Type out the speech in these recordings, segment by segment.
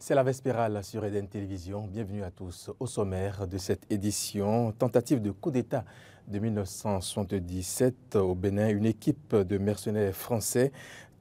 C'est la Vespérale sur Eden Télévision. Bienvenue à tous. Au sommaire de cette édition, tentative de coup d'État de 1977 au Bénin, une équipe de mercenaires français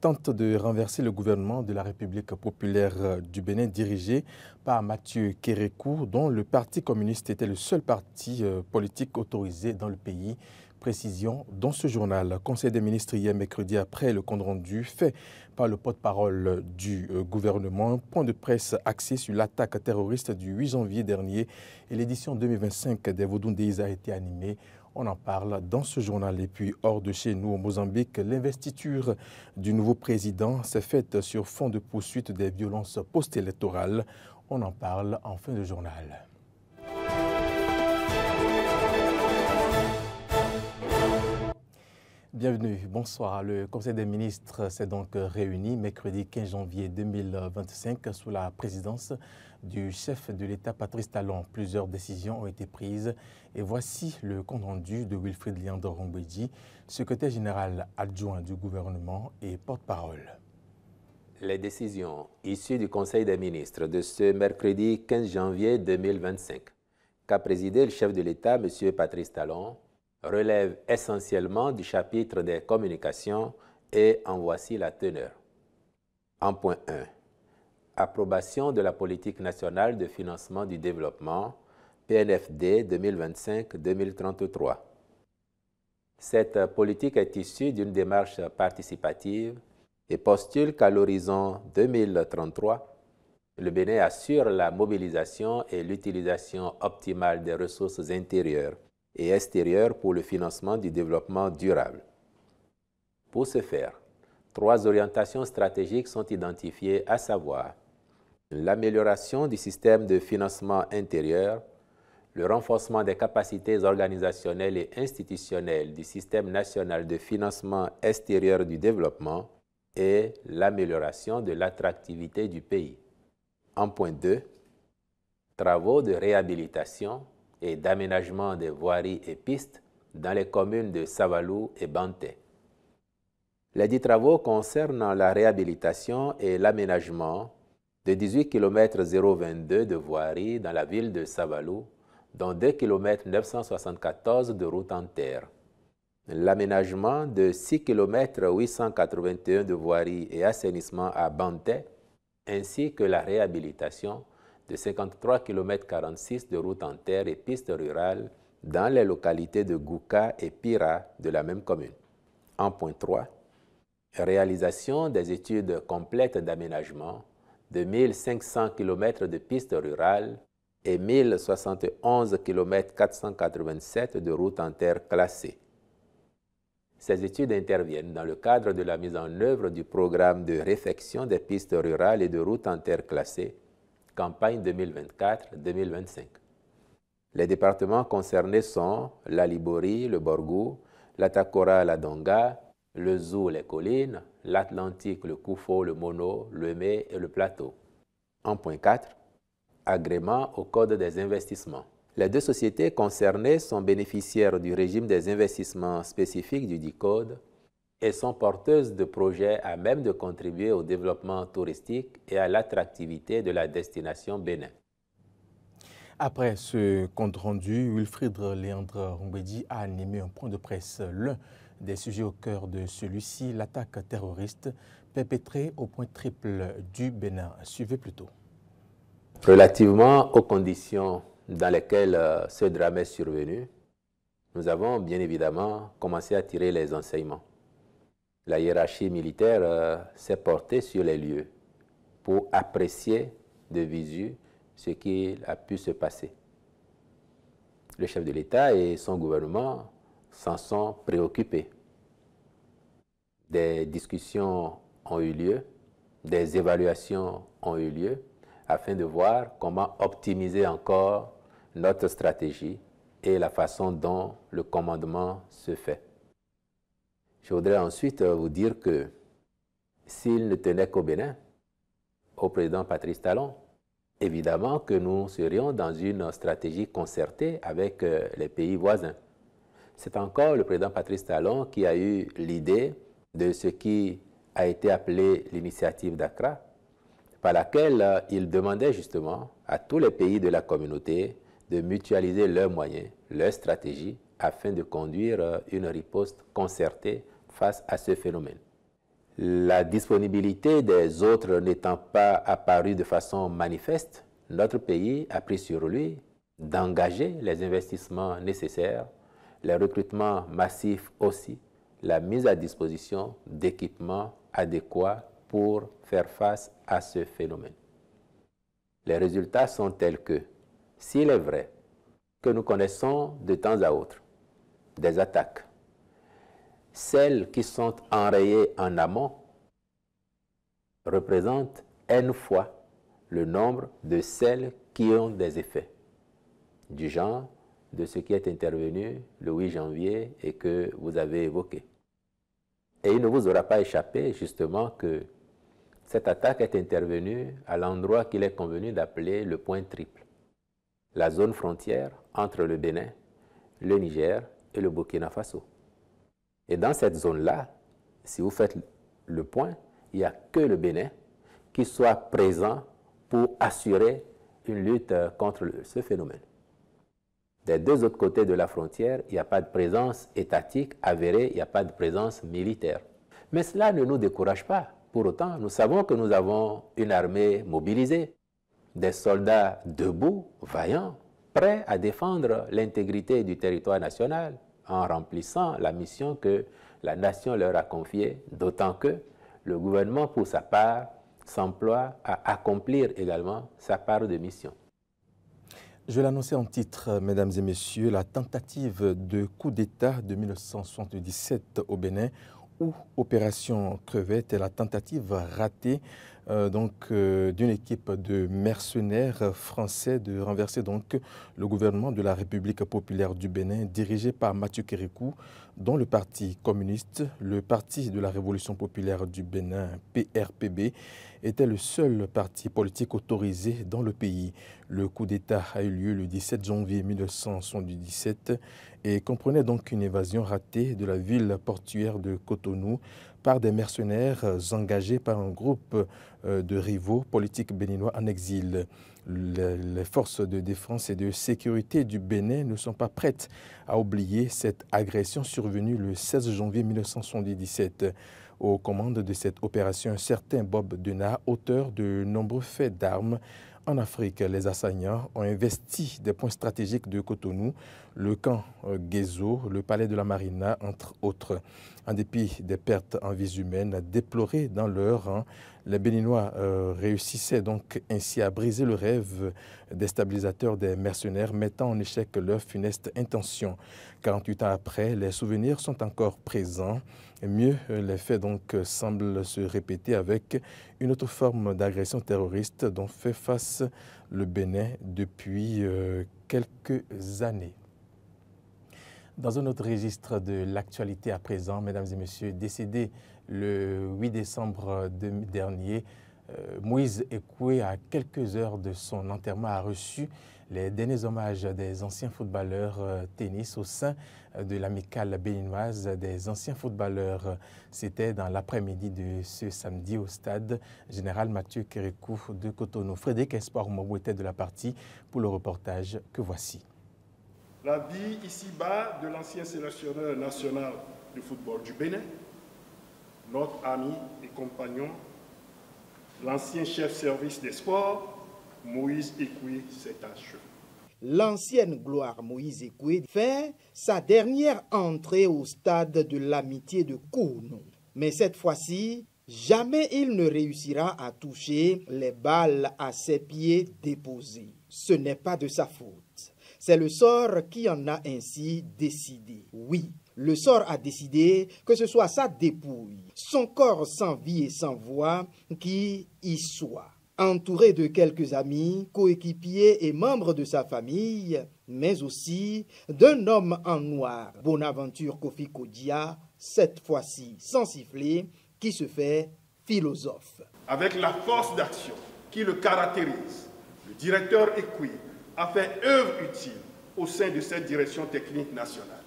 tente de renverser le gouvernement de la République populaire du Bénin dirigé par Mathieu Kérékou, dont le Parti communiste était le seul parti politique autorisé dans le pays. Précision dans ce journal. Conseil des ministres hier mercredi après le compte rendu fait par le porte-parole du gouvernement. Point de presse axé sur l'attaque terroriste du 8 janvier dernier et l'édition 2025 des Vodou-Déis a été animée. On en parle dans ce journal. Et puis hors de chez nous au Mozambique, l'investiture du nouveau président s'est faite sur fond de poursuite des violences post-électorales. On en parle en fin de journal. Bienvenue, bonsoir. Le Conseil des ministres s'est donc réuni mercredi 15 janvier 2025 sous la présidence du chef de l'État Patrice Talon. Plusieurs décisions ont été prises et voici le compte rendu de Wilfrid Liandre-Rombedji, secrétaire général adjoint du gouvernement et porte-parole. Les décisions issues du Conseil des ministres de ce mercredi 15 janvier 2025 qu'a présidé le chef de l'État, M. Patrice Talon, relève essentiellement du chapitre des communications et en voici la teneur. En point 1, approbation de la politique nationale de financement du développement, PNFD 2025-2033. Cette politique est issue d'une démarche participative et postule qu'à l'horizon 2033, le Bénin assure la mobilisation et l'utilisation optimale des ressources intérieures et extérieure pour le financement du développement durable. Pour ce faire, 3 orientations stratégiques sont identifiées, à savoir l'amélioration du système de financement intérieur, le renforcement des capacités organisationnelles et institutionnelles du système national de financement extérieur du développement et l'amélioration de l'attractivité du pays. En point 2, travaux de réhabilitation et d'aménagement des voiries et pistes dans les communes de Savalou et Banté. Les 10 travaux concernent la réhabilitation et l'aménagement de 18 km 022 de voiries dans la ville de Savalou, dont 2 km 974 de route en terre, l'aménagement de 6 km 881 de voiries et assainissement à Banté, ainsi que la réhabilitation de 53 km 46 de routes en terre et pistes rurales dans les localités de Gouka et Pira de la même commune. En point 3, réalisation des études complètes d'aménagement de 1500 km de pistes rurales et 1071 km 487 de routes en terre classées. Ces études interviennent dans le cadre de la mise en œuvre du programme de réfection des pistes rurales et de routes en terre classées, campagne 2024-2025. Les départements concernés sont la Libori, le Borgou, la Takora, la Donga, le Zou, les collines, l'Atlantique, le Koufo, le Mono, le Mé et le Plateau. En point 4, agrément au Code des investissements. Les 2 sociétés concernées sont bénéficiaires du régime des investissements spécifiques du dit Code et sont porteuses de projets à même de contribuer au développement touristique et à l'attractivité de la destination Bénin. Après ce compte rendu, Wilfrid Liandre-Rombedji a animé un point de presse. L'un des sujets au cœur de celui-ci, l'attaque terroriste perpétrée au point triple du Bénin. Suivez plutôt. Relativement aux conditions dans lesquelles ce drame est survenu, nous avons bien évidemment commencé à tirer les enseignements. La hiérarchie militaire s'est portée sur les lieux pour apprécier de visu ce qui a pu se passer. Le chef de l'État et son gouvernement s'en sont préoccupés. Des discussions ont eu lieu, des évaluations ont eu lieu afin de voir comment optimiser encore notre stratégie et la façon dont le commandement se fait. Je voudrais ensuite vous dire que s'il ne tenait qu'au Bénin, au président Patrice Talon, évidemment que nous serions dans une stratégie concertée avec les pays voisins. C'est encore le président Patrice Talon qui a eu l'idée de ce qui a été appelé l'initiative d'Accra, par laquelle il demandait justement à tous les pays de la communauté de mutualiser leurs moyens, leurs stratégies, afin de conduire une riposte concertée face à ce phénomène. La disponibilité des autres n'étant pas apparue de façon manifeste, notre pays a pris sur lui d'engager les investissements nécessaires, les recrutements massifs aussi, la mise à disposition d'équipements adéquats pour faire face à ce phénomène. Les résultats sont tels que, s'il est vrai que nous connaissons de temps à autre des attaques, celles qui sont enrayées en amont représentent N fois le nombre de celles qui ont des effets, du genre de ce qui est intervenu le 8 janvier et que vous avez évoqué. Et il ne vous aura pas échappé justement que cette attaque est intervenue à l'endroit qu'il est convenu d'appeler le point triple, la zone frontière entre le Bénin, le Niger et le Burkina Faso. Et dans cette zone-là, si vous faites le point, il n'y a que le Bénin qui soit présent pour assurer une lutte contre ce phénomène. Des deux autres côtés de la frontière, il n'y a pas de présence étatique avérée, il n'y a pas de présence militaire. Mais cela ne nous décourage pas. Pour autant, nous savons que nous avons une armée mobilisée, des soldats debout, vaillants, prêts à défendre l'intégrité du territoire national en remplissant la mission que la nation leur a confiée, d'autant que le gouvernement, pour sa part, s'emploie à accomplir également sa part de mission. Je l'annonçais en titre, mesdames et messieurs, la tentative de coup d'État de 1977 au Bénin, ou Opération Crevette, est la tentative ratée d'une équipe de mercenaires français de renverser donc le gouvernement de la République populaire du Bénin dirigé par Mathieu Kérékou, dont le Parti communiste, le Parti de la Révolution populaire du Bénin, PRPB, était le seul parti politique autorisé dans le pays. Le coup d'État a eu lieu le 17 janvier 1977 et comprenait donc une évasion ratée de la ville portuaire de Cotonou par des mercenaires engagés par un groupe de rivaux politiques béninois en exil. Les forces de défense et de sécurité du Bénin ne sont pas prêtes à oublier cette agression survenue le 16 janvier 1977. Aux commandes de cette opération, un certain Bob Denard, auteur de nombreux faits d'armes en Afrique. Les assaillants ont investi des points stratégiques de Cotonou, le camp Guézo, le palais de la Marina, entre autres. En dépit des pertes en vies humaines déplorées dans leur rang, les Béninois réussissaient donc ainsi à briser le rêve déstabilisateur des mercenaires, mettant en échec leur funeste intention. 48 ans après, les souvenirs sont encore présents. Mieux, les faits donc semblent se répéter avec une autre forme d'agression terroriste dont fait face le Bénin depuis quelques années. Dans un autre registre de l'actualité à présent, mesdames et messieurs, décédé le 8 décembre dernier, Moïse Ekoué, à quelques heures de son enterrement, a reçu les derniers hommages des anciens footballeurs tennis au sein de l'amicale béninoise des anciens footballeurs. C'était dans l'après-midi de ce samedi au stade général Mathieu Kérékou de Cotonou. Frédéric Espoir Mobou était de la partie pour le reportage que voici. La vie ici-bas de l'ancien sélectionneur national de football du Bénin, notre ami et compagnon, l'ancien chef-service des sports, Moïse Ekoué, s'est achevé. L'ancienne gloire Moïse Ekoué fait sa dernière entrée au stade de l'amitié de Kounou. Mais cette fois-ci, jamais il ne réussira à toucher les balles à ses pieds déposées. Ce n'est pas de sa faute. C'est le sort qui en a ainsi décidé. Oui, le sort a décidé que ce soit sa dépouille, son corps sans vie et sans voix, qui y soit. Entouré de quelques amis, coéquipiers et membres de sa famille, mais aussi d'un homme en noir, Bonaventure Kofi Kodia, cette fois-ci sans siffler, qui se fait philosophe. Avec la force d'action qui le caractérise, le directeur Ekoué a fait œuvre utile au sein de cette direction technique nationale.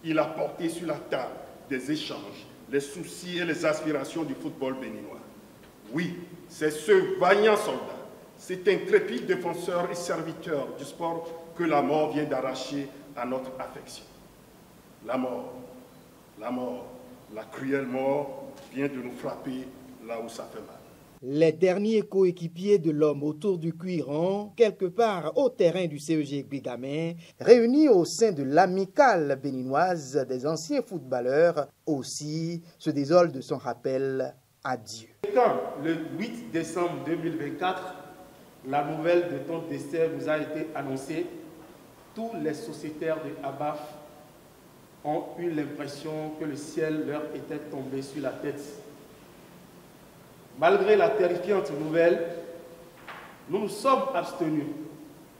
Il a porté sur la table des échanges, les soucis et les aspirations du football béninois. Oui, c'est ce vaillant soldat, cet intrépide défenseur et serviteur du sport que la mort vient d'arracher à notre affection. La mort, la cruelle mort vient de nous frapper là où ça fait mal. Les derniers coéquipiers de l'homme autour du cuiron, quelque part au terrain du CEG Bigamé, réunis au sein de l'amicale béninoise des anciens footballeurs, aussi se désolent de son rappel à Dieu. Quand le 8 décembre 2024, la nouvelle de ton décès vous a été annoncée, tous les sociétaires de ABAF ont eu l'impression que le ciel leur était tombé sur la tête. Malgré la terrifiante nouvelle, nous nous sommes abstenus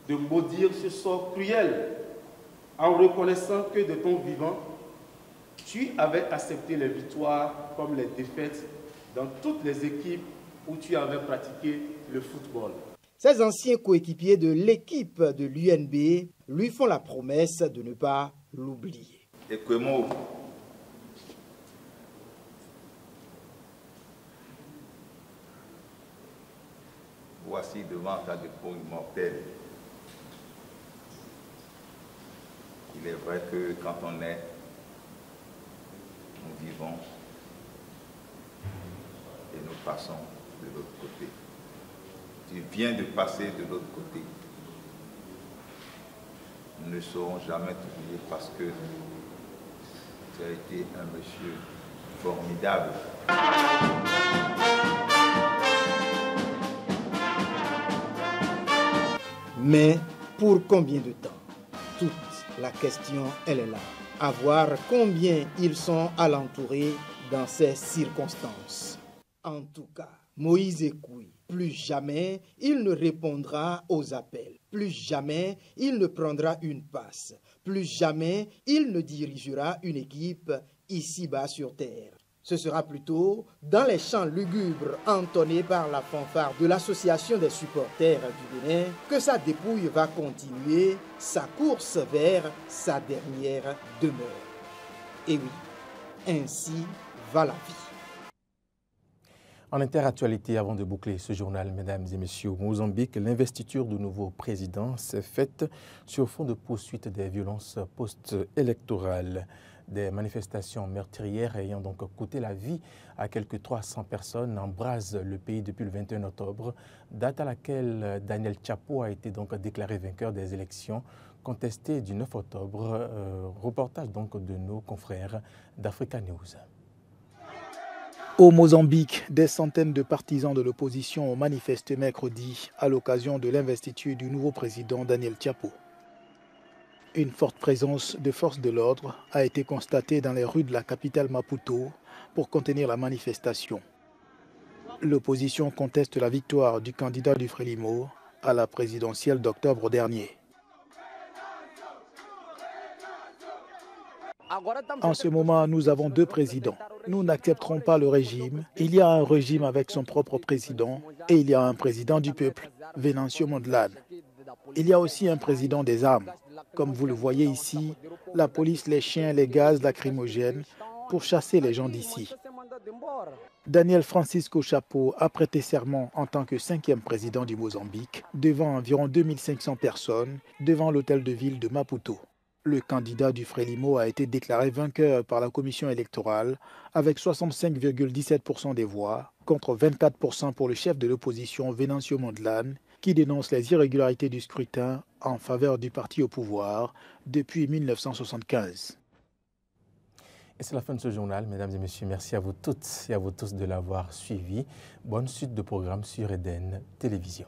de maudire ce sort cruel en reconnaissant que de ton vivant, tu avais accepté les victoires comme les défaites dans toutes les équipes où tu avais pratiqué le football. Ces anciens coéquipiers de l'équipe de l'UNB lui font la promesse de ne pas l'oublier. Voici devant ta dépôt immortelle. Il est vrai que quand on est, nous vivons et nous passons de l'autre côté. Tu viens de passer de l'autre côté. Nous ne saurons jamais t'oublier parce que tu as été un monsieur formidable. Mais pour combien de temps? Toute la question, elle est là. À voir combien ils sont à l'entourer dans ces circonstances. En tout cas, Moïse Ekoui, plus jamais il ne répondra aux appels. Plus jamais il ne prendra une passe. Plus jamais il ne dirigera une équipe ici-bas sur terre. Ce sera plutôt dans les chants lugubres entonnés par la fanfare de l'association des supporters du Bénin que sa dépouille va continuer sa course vers sa dernière demeure. Et oui, ainsi va la vie. En interactualité, avant de boucler ce journal, mesdames et messieurs, au Mozambique, l'investiture du nouveau président s'est faite sur fond de poursuite des violences post-électorales. Des manifestations meurtrières ayant donc coûté la vie à quelques 300 personnes embrasent le pays depuis le 21 octobre, date à laquelle Daniel Chapo a été donc déclaré vainqueur des élections contestées du 9 octobre. Reportage donc de nos confrères d'Africa News. Au Mozambique, des centaines de partisans de l'opposition ont manifesté mercredi à l'occasion de l'investiture du nouveau président Daniel Chapo. Une forte présence de forces de l'ordre a été constatée dans les rues de la capitale Maputo pour contenir la manifestation. L'opposition conteste la victoire du candidat du Frélimo à la présidentielle d'octobre dernier. En ce moment, nous avons deux présidents. Nous n'accepterons pas le régime. Il y a un régime avec son propre président et il y a un président du peuple, Venancio Mondlane. Il y a aussi un président des armes. Comme vous le voyez ici, la police, les chiens, les gaz lacrymogènes pour chasser les gens d'ici. Daniel Francisco Chapo a prêté serment en tant que 5e président du Mozambique devant environ 2500 personnes devant l'hôtel de ville de Maputo. Le candidat du Frélimo a été déclaré vainqueur par la commission électorale avec 65,17% des voix contre 24% pour le chef de l'opposition Venancio Mondlane qui dénonce les irrégularités du scrutin en faveur du parti au pouvoir depuis 1975. Et c'est la fin de ce journal, mesdames et messieurs. Merci à vous toutes et à vous tous de l'avoir suivi. Bonne suite de programmes sur Eden Télévision.